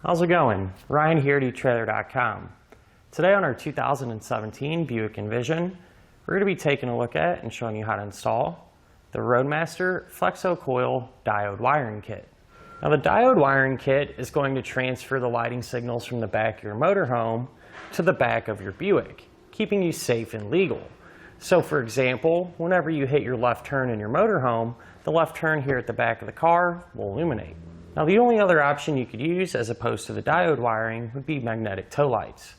How's it going? Ryan here at eTrailer.com. Today on our 2017 Buick Envision, we're going to be taking a look at and showing you how to install the Roadmaster Flexo-Coil diode wiring kit. Now the diode wiring kit is going to transfer the lighting signals from the back of your motorhome to the back of your Buick, keeping you safe and legal. So for example, whenever you hit your left turn in your motorhome, the left turn here at the back of the car will illuminate. Now the only other option you could use as opposed to the diode wiring would be magnetic tow lights.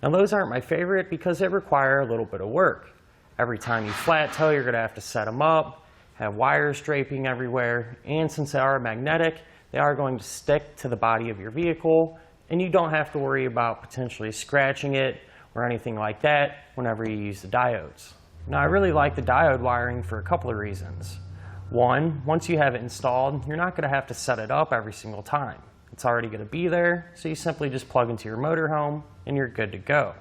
Now those aren't my favorite because they require a little bit of work. Every time you flat tow, you're going to have to set them up, have wires draping everywhere, and since they are magnetic, they are going to stick to the body of your vehicle, and you don't have to worry about potentially scratching it or anything like that whenever you use the diodes. Now I really like the diode wiring for a couple of reasons. One, once you have it installed, you're not going to have to set it up every single time. It's already going to be there, so you simply just plug into your motorhome and you're good to go.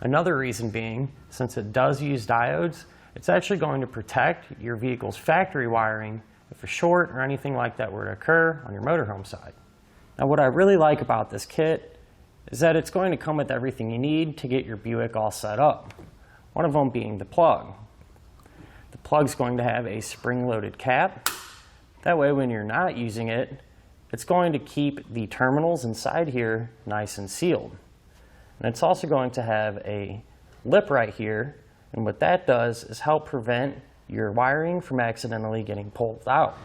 Another reason being, since it does use diodes, it's actually going to protect your vehicle's factory wiring if a short or anything like that were to occur on your motorhome side. Now what I really like about this kit is that it's going to come with everything you need to get your Buick all set up. One of them being the plug. The plug's going to have a spring-loaded cap. That way when you're not using it, it's going to keep the terminals inside here nice and sealed. And it's also going to have a lip right here, and what that does is help prevent your wiring from accidentally getting pulled out.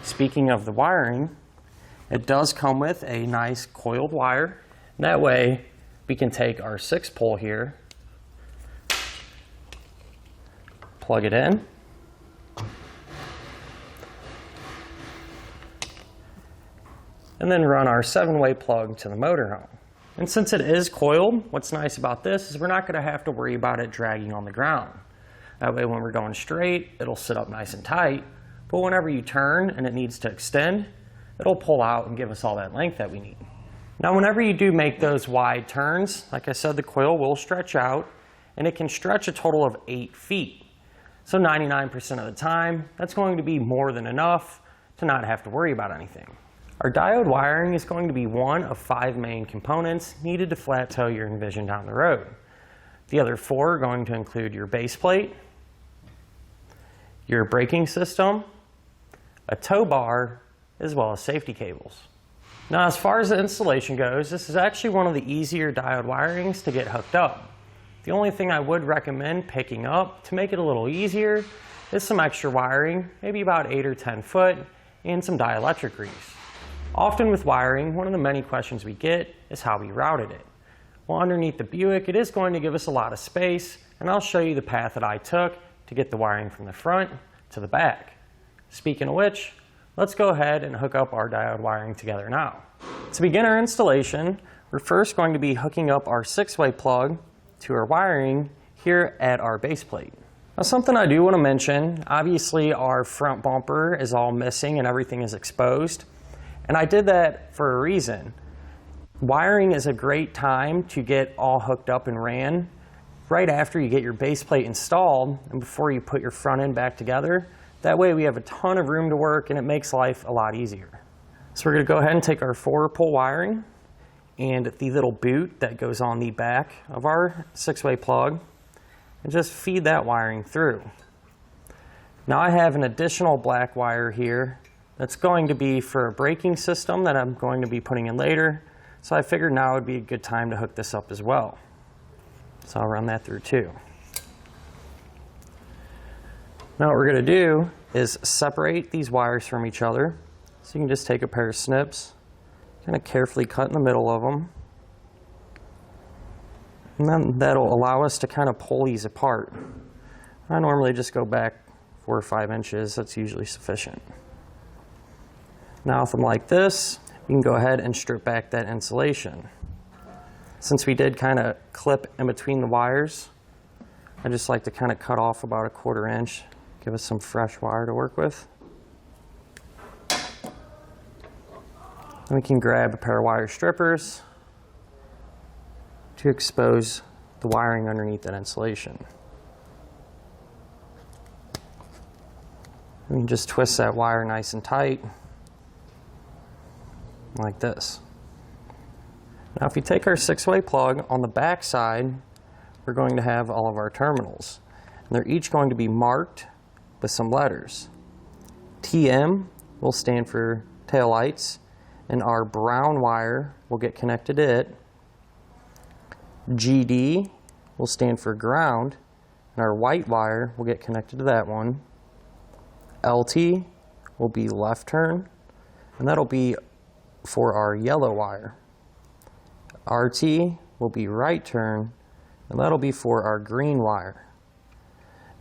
Speaking of the wiring, it does come with a nice coiled wire. And that way we can take our 6-pole here, plug it in, and then run our 7-way plug to the motorhome. And since it is coiled, what's nice about this is we're not going to have to worry about it dragging on the ground. That way when we're going straight, it'll sit up nice and tight, but whenever you turn and it needs to extend, it'll pull out and give us all that length that we need. Now whenever you do make those wide turns, like I said, the coil will stretch out, and it can stretch a total of 8 feet. So 99% of the time, that's going to be more than enough to not have to worry about anything. Our diode wiring is going to be one of 5 main components needed to flat tow your Envision down the road. The other 4 are going to include your base plate, your braking system, a tow bar, as well as safety cables. Now as far as the installation goes, this is actually one of the easier diode wirings to get hooked up. The only thing I would recommend picking up to make it a little easier is some extra wiring, maybe about 8 or 10 foot, and some dielectric grease. Often with wiring, one of the many questions we get is how we routed it. Well, underneath the Buick, it is going to give us a lot of space, and I'll show you the path that I took to get the wiring from the front to the back. Speaking of which, let's go ahead and hook up our diode wiring together now. To begin our installation, we're first going to be hooking up our 6-way plug to our wiring here at our base plate. Now something I do want to mention, obviously our front bumper is all missing and everything is exposed. And I did that for a reason. Wiring is a great time to get all hooked up and ran right after you get your base plate installed and before you put your front end back together. That way we have a ton of room to work and it makes life a lot easier. So we're going to go ahead and take our 4-pole wiring and the little boot that goes on the back of our 6-way plug and just feed that wiring through. Now I have an additional black wire here that's going to be for a braking system that I'm going to be putting in later, so I figured now would be a good time to hook this up as well. So I'll run that through too. Now what we're going to do is separate these wires from each other. So you can just take a pair of snips, kind of carefully cut in the middle of them. And then that'll allow us to kind of pull these apart. I normally just go back 4 or 5 inches. That's usually sufficient. Now with them like this, you can go ahead and strip back that insulation. Since we did kind of clip in between the wires, I just like to kind of cut off about 1/4 inch, give us some fresh wire to work with. Then we can grab a pair of wire strippers to expose the wiring underneath that insulation. We can just twist that wire nice and tight, like this. Now if you take our 6-way plug, on the back side, we're going to have all of our terminals. And they're each going to be marked with some letters. TM will stand for tail lights, and our brown wire will get connected to it. GD will stand for ground, and our white wire will get connected to that one. LT will be left turn, and that'll be for our yellow wire. RT will be right turn, and that'll be for our green wire.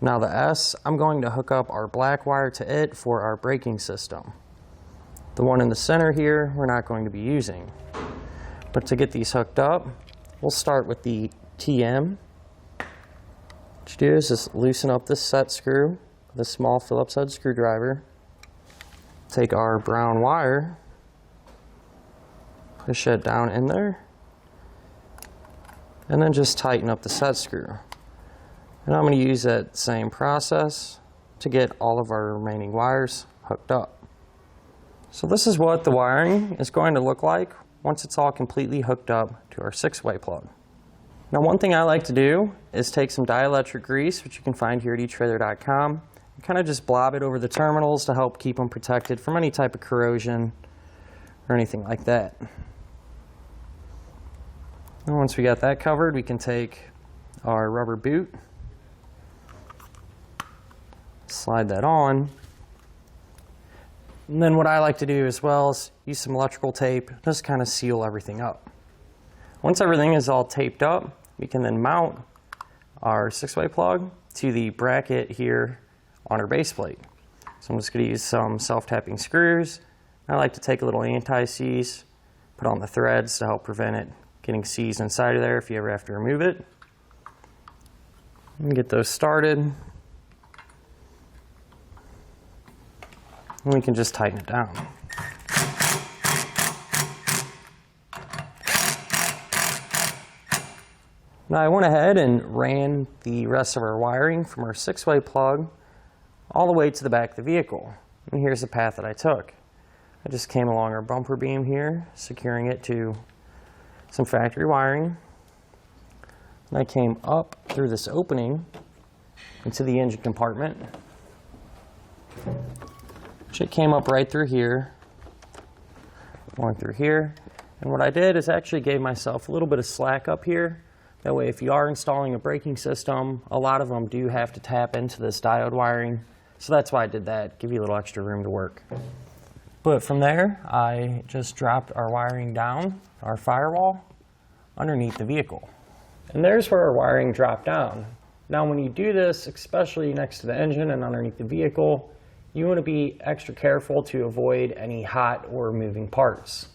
Now the S, I'm going to hook up our black wire to it for our braking system. The one in the center here, we're not going to be using. But to get these hooked up, we'll start with the TM. What you do is just loosen up this set screw with a small Phillips head screwdriver. Take our brown wire, push it down in there, and then just tighten up the set screw. And I'm going to use that same process to get all of our remaining wires hooked up. So this is what the wiring is going to look like once it's all completely hooked up to our 6-way plug. Now one thing I like to do is take some dielectric grease, which you can find here at eTrailer.com, and kind of just blob it over the terminals to help keep them protected from any type of corrosion or anything like that. And once we got that covered, we can take our rubber boot, slide that on, and then what I like to do as well is use some electrical tape, just kind of seal everything up. Once everything is all taped up, we can then mount our 6-way plug to the bracket here on our base plate. So I'm just going to use some self-tapping screws. I like to take a little anti-seize, put on the threads to help prevent it getting seized inside of there if you ever have to remove it. And get those started. And we can just tighten it down. Now I went ahead and ran the rest of our wiring from our 6-way plug all the way to the back of the vehicle. And here's the path that I took. I just came along our bumper beam here, securing it to some factory wiring. And I came up through this opening into the engine compartment. It came up right through here, going through here. And what I did is actually gave myself a little bit of slack up here. That way if you are installing a braking system, a lot of them do have to tap into this diode wiring. So that's why I did that, give you a little extra room to work. But from there, I just dropped our wiring down, our firewall, underneath the vehicle. And there's where our wiring dropped down. Now when you do this, especially next to the engine and underneath the vehicle, you want to be extra careful to avoid any hot or moving parts.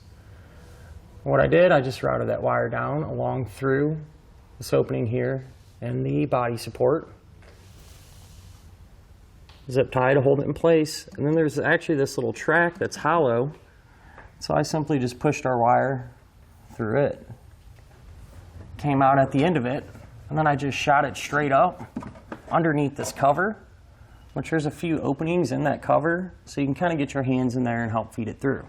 What I did, I just routed that wire down along through this opening here and the body support. Zip tie to hold it in place, and then there's actually this little track that's hollow, so I simply just pushed our wire through it. Came out at the end of it, and then I just shot it straight up underneath this cover, which there's a few openings in that cover, so you can kind of get your hands in there and help feed it through.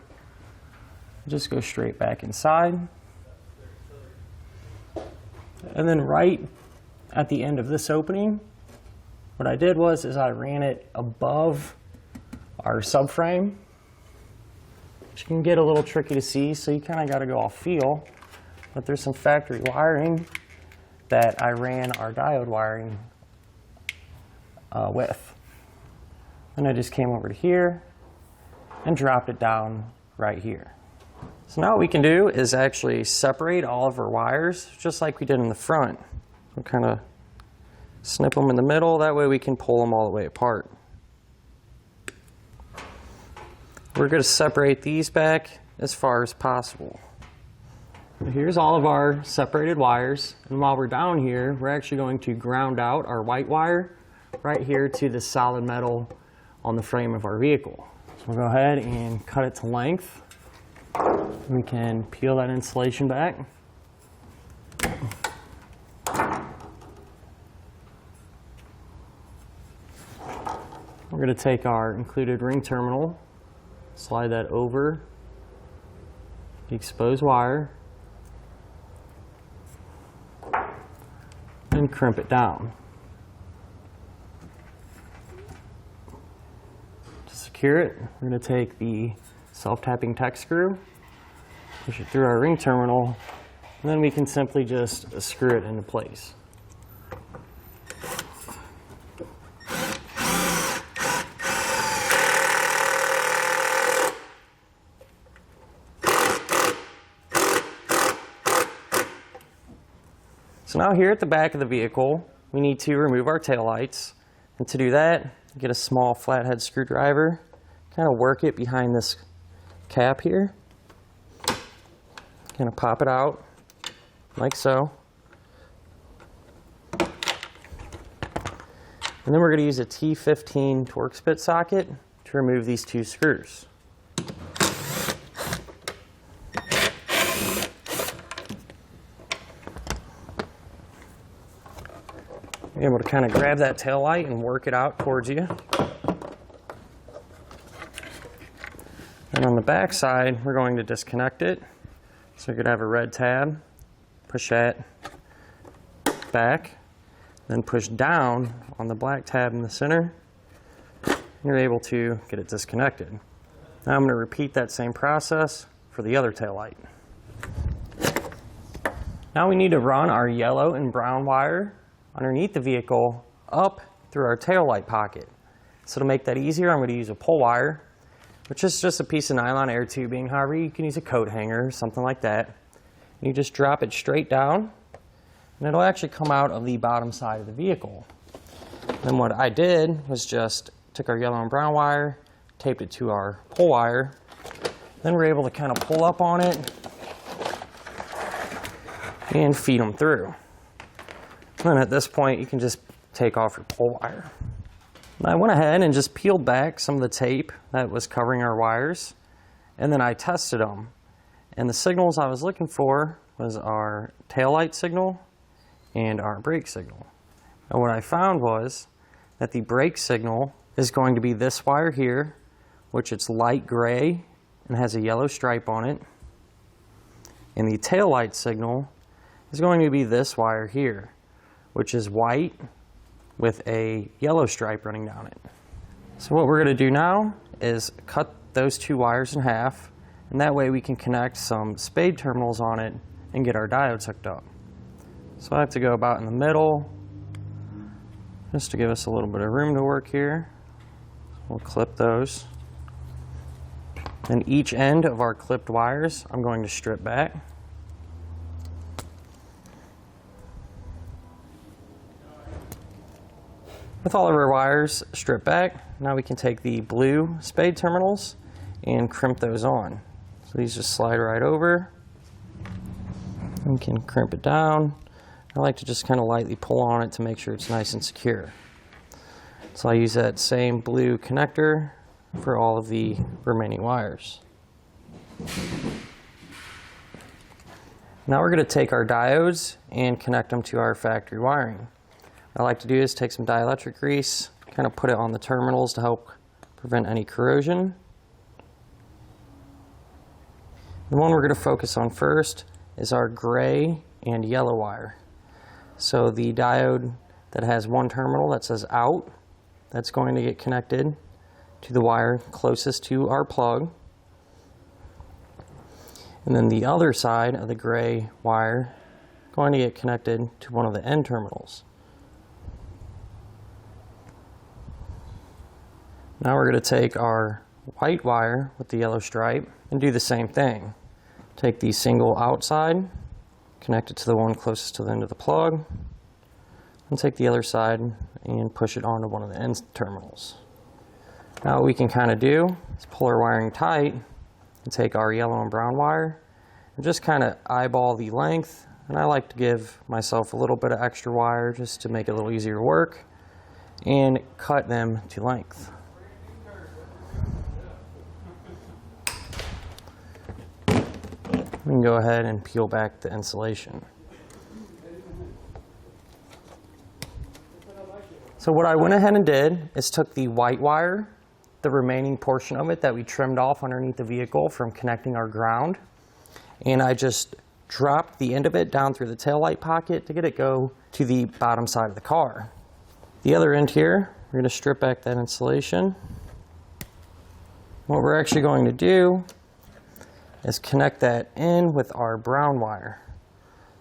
Just go straight back inside. And then right at the end of this opening, what I did was I ran it above our subframe, which can get a little tricky to see, so you kind of got to go off feel. But there's some factory wiring that I ran our diode wiring with. And I just came over to here and dropped it down right here. So now what we can do is actually separate all of our wires just like we did in the front. We'll kind of snip them in the middle, that way we can pull them all the way apart. We're going to separate these back as far as possible. Here's all of our separated wires, and while we're down here, we're actually going to ground out our white wire right here to the solid metal on the frame of our vehicle. So we'll go ahead and cut it to length. We can peel that insulation back. We're going to take our included ring terminal, slide that over the exposed wire, and crimp it down. To secure it, we're going to take the self-tapping tech screw, push it through our ring terminal, and then we can simply just screw it into place. So now here at the back of the vehicle, we need to remove our taillights. And to do that, get a small flathead screwdriver, kind of work it behind this cap here. Kind of pop it out like so. And then we're going to use a T15 Torx bit socket to remove these two screws. You're able to kind of grab that tail light and work it out towards you. And on the back side, we're going to disconnect it. So you're going to have a red tab, push that back, then push down on the black tab in the center. And you're able to get it disconnected. Now I'm going to repeat that same process for the other tail light. Now we need to run our yellow and brown wire underneath the vehicle up through our tail light pocket. So to make that easier, I'm going to use a pull wire, which is just a piece of nylon air tubing. However, you can use a coat hanger, something like that. You just drop it straight down, and it'll actually come out of the bottom side of the vehicle. Then what I did was just took our yellow and brown wire, taped it to our pull wire, then we're able to kind of pull up on it and feed them through. And at this point, you can just take off your pull wire. And I went ahead and just peeled back some of the tape that was covering our wires, and then I tested them. And the signals I was looking for was our taillight signal and our brake signal. And what I found was that the brake signal is going to be this wire here, which it's light gray and has a yellow stripe on it. And the taillight signal is going to be this wire here, which is white with a yellow stripe running down it. So what we're going to do now is cut those two wires in half, and that way we can connect some spade terminals on it and get our diodes hooked up. So I have to go about in the middle, just to give us a little bit of room to work here. We'll clip those. Then each end of our clipped wires, I'm going to strip back. With all of our wires stripped back, now we can take the blue spade terminals and crimp those on. So these just slide right over. We can crimp it down. I like to just kind of lightly pull on it to make sure it's nice and secure. So I use that same blue connector for all of the remaining wires. Now we're going to take our diodes and connect them to our factory wiring. What I like to do is take some dielectric grease, kind of put it on the terminals to help prevent any corrosion. The one we're going to focus on first is our gray and yellow wire. So the diode that has one terminal that says out, that's going to get connected to the wire closest to our plug. And then the other side of the gray wire going to get connected to one of the end terminals. Now we're going to take our white wire with the yellow stripe and do the same thing. Take the single outside, connect it to the one closest to the end of the plug, and take the other side and push it onto one of the end terminals. Now what we can kind of do is pull our wiring tight and take our yellow and brown wire and just kind of eyeball the length. And I like to give myself a little bit of extra wire just to make it a little easier to work, and cut them to length. We can go ahead and peel back the insulation. So what I went ahead and did is took the white wire, the remaining portion of it that we trimmed off underneath the vehicle from connecting our ground, and I just drop the end of it down through the taillight pocket to get it go to the bottom side of the car. The other end here, we're going to strip back that insulation. What we're actually going to do is connect that in with our brown wire.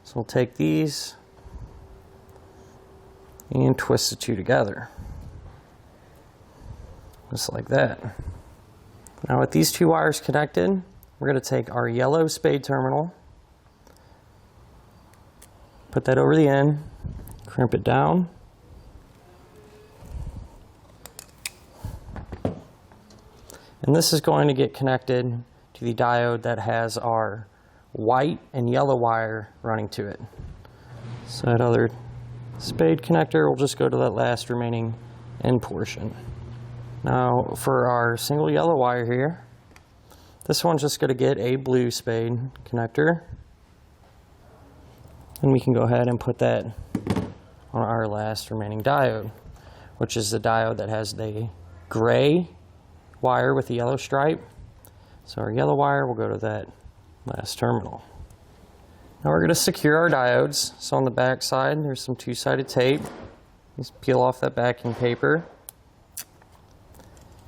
So we'll take these and twist the two together. Just like that. Now with these two wires connected, we're going to take our yellow spade terminal, put that over the end, crimp it down, and this is going to get connected to the diode that has our white and yellow wire running to it. So that other spade connector will just go to that last remaining end portion. Now for our single yellow wire here, this one's just going to get a blue spade connector, and we can go ahead and put that on our last remaining diode, which is the diode that has the gray wire with the yellow stripe. So our yellow wire will go to that last terminal. Now we're going to secure our diodes. So on the back side, there's some two-sided tape. Just peel off that backing paper.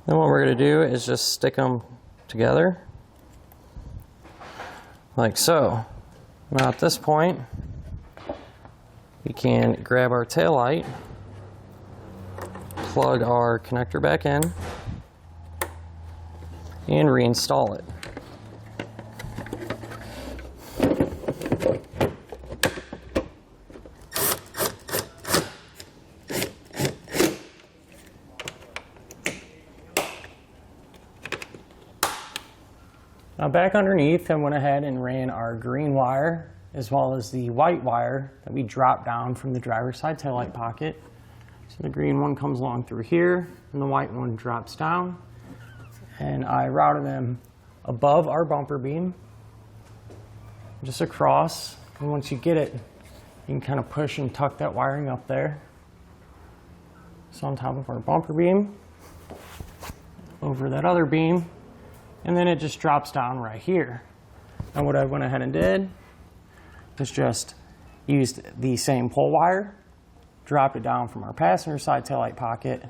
Then what we're going to do is just stick them together, like so. Now at this point, we can grab our taillight, plug our connector back in, and reinstall it. Now back underneath, I went ahead and ran our green wire as well as the white wire that we dropped down from the driver's side taillight pocket. So the green one comes along through here and the white one drops down. And I routed them above our bumper beam, just across. And once you get it, you can kind of push and tuck that wiring up there. So on top of our bumper beam, over that other beam, and then it just drops down right here. And what I went ahead and did was just used the same pole wire, dropped it down from our passenger side taillight pocket,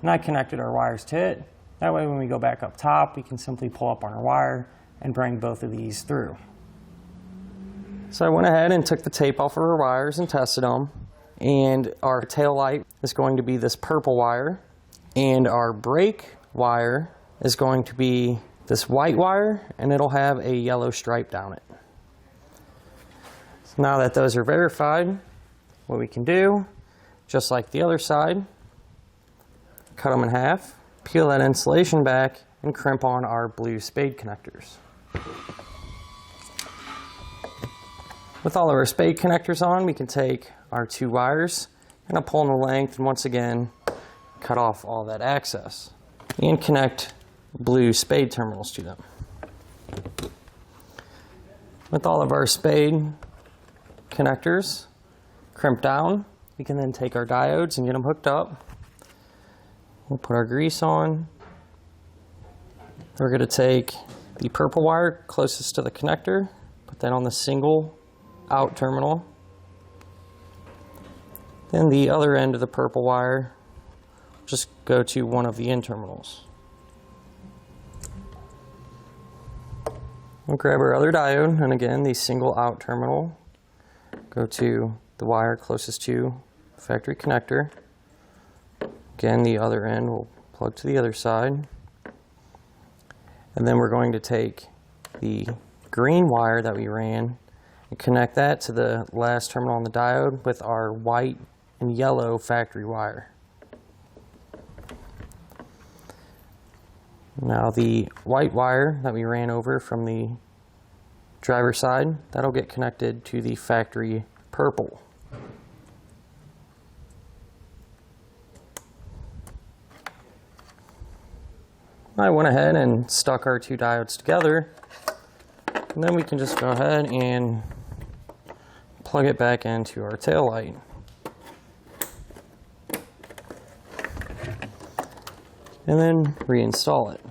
and I connected our wires to it. That way when we go back up top, we can simply pull up on our wire and bring both of these through. So I went ahead and took the tape off of our wires and tested them. And our taillight is going to be this purple wire, and our brake wire is going to be this white wire, and it'll have a yellow stripe down it. So now that those are verified, what we can do, just like the other side, cut them in half, peel that insulation back, and crimp on our blue spade connectors. With all of our spade connectors on, we can take our two wires, kind of pull in the length, and once again, cut off all that access, and connect blue spade terminals to them. With all of our spade connectors crimped down, we can then take our diodes and get them hooked up. We'll put our grease on. We're going to take the purple wire closest to the connector, put that on the single out terminal. Then the other end of the purple wire, just go to one of the in terminals. We'll grab our other diode, and again, the single out terminal, go to the wire closest to the factory connector. Again, the other end will plug to the other side. And then we're going to take the green wire that we ran and connect that to the last terminal on the diode with our white and yellow factory wire. Now the white wire that we ran over from the driver's side, that'll get connected to the factory purple. I went ahead and stuck our two diodes together, and then we can just go ahead and plug it back into our taillight. And then reinstall it.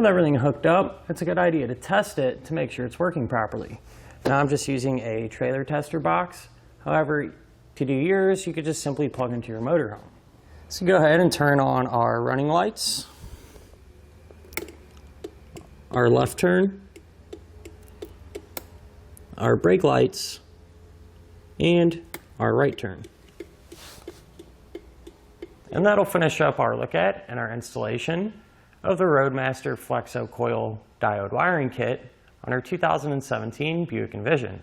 with everything hooked up, it's a good idea to test it to make sure it's working properly. Now I'm just using a trailer tester box. However, to do yours, you could just simply plug into your motorhome. So go ahead and turn on our running lights, our left turn, our brake lights, and our right turn. And that'll finish up our look at and our installation of the Roadmaster Flexo-Coil diode wiring kit on our 2017 Buick Envision.